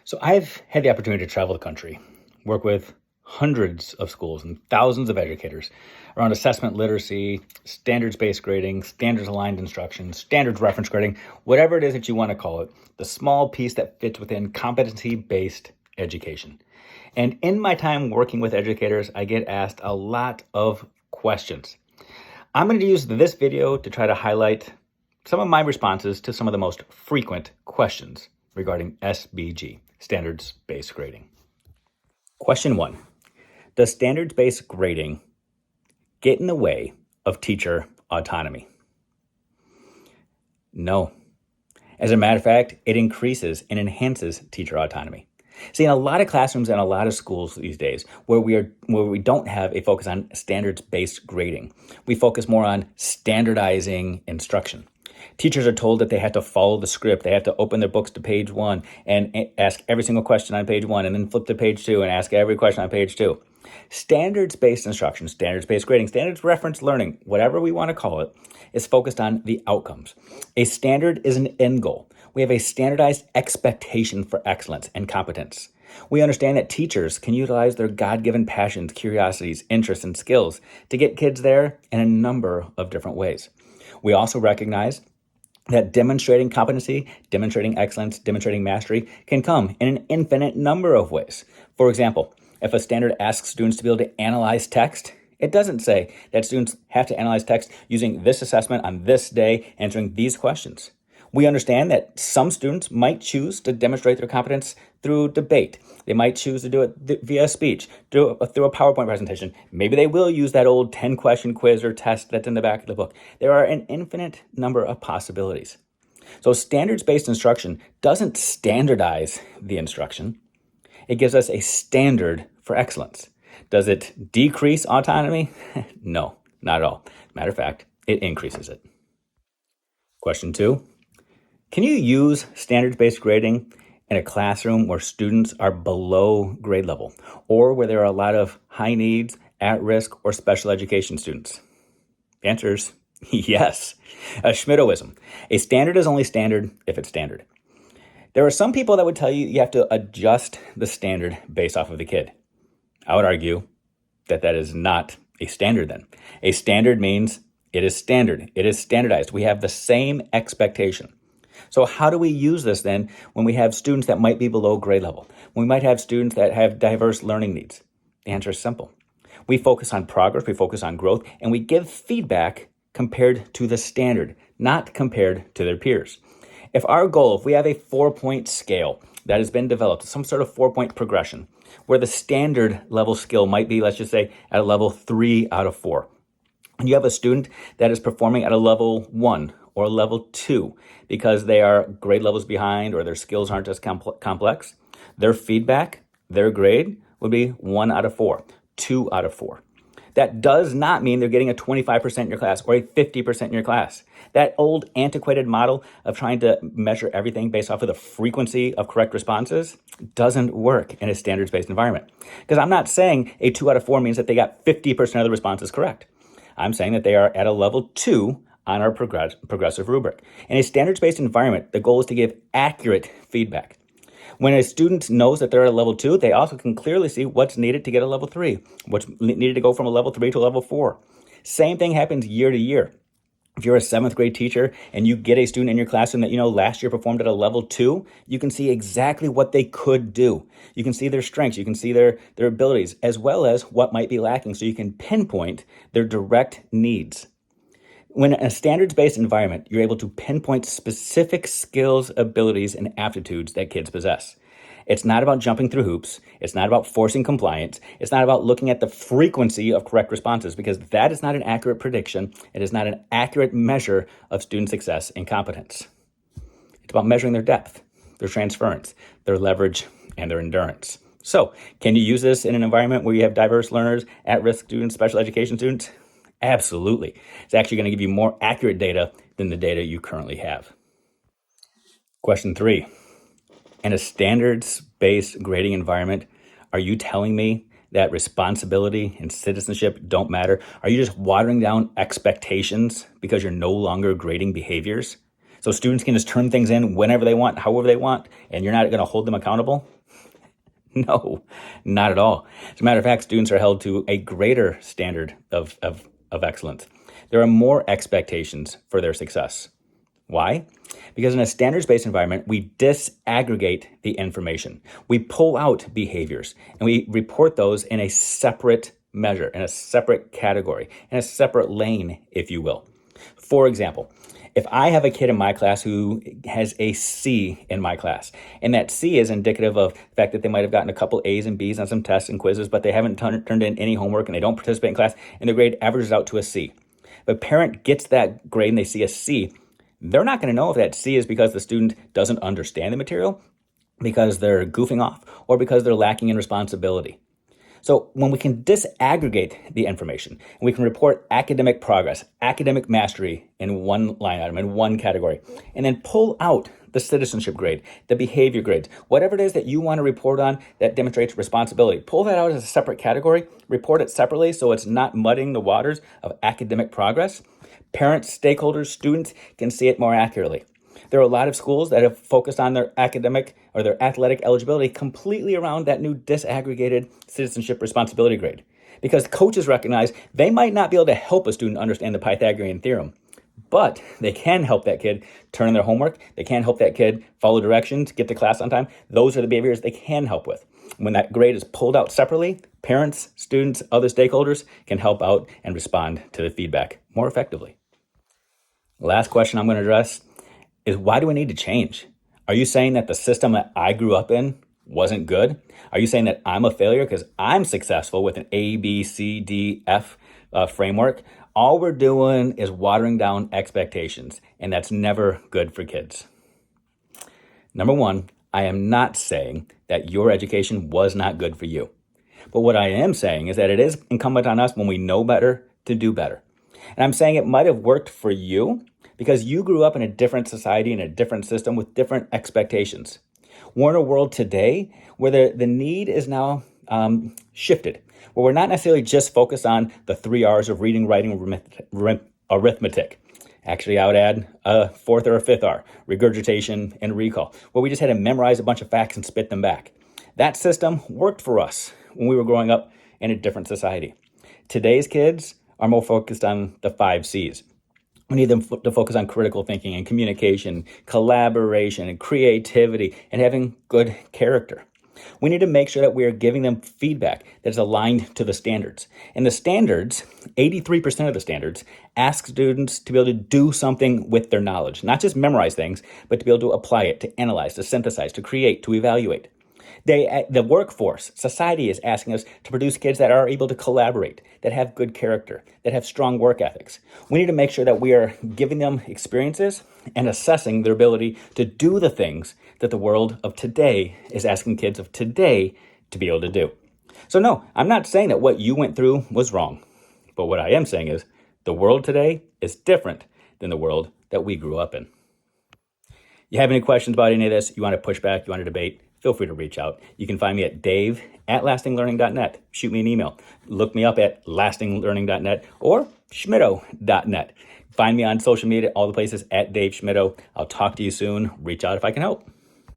So I've had the opportunity to travel the country, work with hundreds of schools and thousands of educators around assessment literacy, standards-based grading, standards-aligned instruction, standards reference grading, whatever it is that you want to call it, the small piece that fits within competency-based education. And in my time working with educators, I get asked a lot of questions. I'm going to use this video to try to highlight some of my responses to some of the most frequent questions regarding SBG, standards-based grading. Question 1. Does standards-based grading get in the way of teacher autonomy? No. As a matter of fact, it increases and enhances teacher autonomy. See, in a lot of classrooms and a lot of schools these days, where we don't have a focus on standards-based grading, we focus more on standardizing instruction. Teachers are told that they have to follow the script. They have to open their books to page 1 and ask every single question on page 1, and then flip to page 2 and ask every question on page 2. Standards-based instruction, standards-based grading, standards reference learning, whatever we want to call it, is focused on the outcomes. A standard is an end goal. We have a standardized expectation for excellence and competence. We understand that teachers can utilize their God-given passions, curiosities, interests, and skills to get kids there in a number of different ways. We also recognize that demonstrating competency, demonstrating excellence, demonstrating mastery can come in an infinite number of ways. For example, if a standard asks students to be able to analyze text, it doesn't say that students have to analyze text using this assessment on this day, answering these questions. We understand that some students might choose to demonstrate their competence through debate. They might choose to do it via speech, through a PowerPoint presentation. Maybe they will use that old 10-question quiz or test that's in the back of the book. There are an infinite number of possibilities. So standards-based instruction doesn't standardize the instruction. It gives us a standard for excellence. Does it decrease autonomy? No, not at all. Matter of fact, it increases it. Question 2. Can you use standards-based grading in a classroom where students are below grade level, or where there are a lot of high needs, at-risk, or special education students? The answer is yes. A Schmittoism. A standard is only standard if it's standard. There are some people that would tell you you have to adjust the standard based off of the kid. I would argue that that is not a standard then. A standard means it is standard. It is standardized. We have the same expectation. So how do we use this then when we have students that might be below grade level? When we might have students that have diverse learning needs? The answer is simple. We focus on progress, we focus on growth, and we give feedback compared to the standard, not compared to their peers. If we have a 4-point scale that has been developed, some sort of 4-point progression, where the standard level skill might be, let's just say, at a level 3 out of 4. And you have a student that is performing at a level 1 or level 2 because they are grade levels behind or their skills aren't as complex, their feedback, their grade would be 1 out of 4, 2 out of 4. That does not mean they're getting a 25% in your class or a 50% in your class. That old antiquated model of trying to measure everything based off of the frequency of correct responses doesn't work in a standards-based environment. Because I'm not saying a 2 out of 4 means that they got 50% of the responses correct. I'm saying that they are at a level 2 on our progressive rubric. In a standards-based environment, the goal is to give accurate feedback. When a student knows that they're at a level 2, they also can clearly see what's needed to get a level 3, what's needed to go from a level 3 to a level 4. Same thing happens year to year. If you're a 7th grade teacher and you get a student in your classroom that last year performed at a level 2, you can see exactly what they could do. You can see their strengths, you can see their abilities, as well as what might be lacking, so you can pinpoint their direct needs. When in a standards-based environment, you're able to pinpoint specific skills, abilities, and aptitudes that kids possess. It's not about jumping through hoops. It's not about forcing compliance. It's not about looking at the frequency of correct responses, because that is not an accurate prediction. It is not an accurate measure of student success and competence. It's about measuring their depth, their transference, their leverage, and their endurance. So, can you use this in an environment where you have diverse learners, at-risk students, special education students? Absolutely. It's actually going to give you more accurate data than the data you currently have. Question 3. In a standards-based grading environment, are you telling me that responsibility and citizenship don't matter? Are you just watering down expectations because you're no longer grading behaviors? So students can just turn things in whenever they want, however they want, and you're not going to hold them accountable? No, not at all. As a matter of fact, students are held to a greater standard of excellence. There are more expectations for their success. Why? Because in a standards-based environment, we disaggregate the information. We pull out behaviors and we report those in a separate measure, in a separate category, in a separate lane, if you will. For example, if I have a kid in my class who has a C in my class, and that C is indicative of the fact that they might have gotten a couple A's and B's on some tests and quizzes, but they haven't turned in any homework and they don't participate in class, and their grade averages out to a C. If a parent gets that grade and they see a C, they're not going to know if that C is because the student doesn't understand the material, because they're goofing off, or because they're lacking in responsibility. So when we can disaggregate the information, and we can report academic progress, academic mastery in one line item, in one category, and then pull out the citizenship grade, the behavior grades, whatever it is that you want to report on that demonstrates responsibility, pull that out as a separate category, report it separately so it's not muddying the waters of academic progress. Parents, stakeholders, students can see it more accurately. There are a lot of schools that have focused on their academic or their athletic eligibility completely around that new disaggregated citizenship responsibility grade, because coaches recognize they might not be able to help a student understand the Pythagorean theorem, but they can help that kid turn in their homework. They can help that kid follow directions, get to class on time. Those are the behaviors they can help with. When that grade is pulled out separately, parents, students, other stakeholders can help out and respond to the feedback more effectively. Last question I'm going to address is, why do we need to change? Are you saying that the system that I grew up in wasn't good? Are you saying that I'm a failure because I'm successful with an A, B, C, D, F framework? All we're doing is watering down expectations, and that's never good for kids. Number one, I am not saying that your education was not good for you. But what I am saying is that it is incumbent on us, when we know better, to do better. And I'm saying it might have worked for you because you grew up in a different society, in a different system with different expectations. We're in a world today where the need is now shifted, where we're not necessarily just focused on the 3 R's of reading, writing, arithmetic. Actually, I would add a fourth or a fifth R, regurgitation and recall, where we just had to memorize a bunch of facts and spit them back. That system worked for us when we were growing up in a different society. Today's kids are more focused on the 5 C's. We need them to focus on critical thinking and communication, collaboration and creativity, and having good character. We need to make sure that we are giving them feedback that is aligned to the standards. And the standards, 83% of the standards, ask students to be able to do something with their knowledge, not just memorize things, but to be able to apply it, to analyze, to synthesize, to create, to evaluate. The workforce, society is asking us to produce kids that are able to collaborate, that have good character, that have strong work ethics. We need to make sure that we are giving them experiences and assessing their ability to do the things that the world of today is asking kids of today to be able to do. So no, I'm not saying that what you went through was wrong. But what I am saying is the world today is different than the world that we grew up in. You have any questions about any of this? You want to push back? You want to debate? Feel free to reach out. You can find me at dave@lastinglearning.net. Shoot me an email. Look me up at lastinglearning.net or schmitto.net. Find me on social media, all the places at Dave Schmitto. I'll talk to you soon. Reach out if I can help.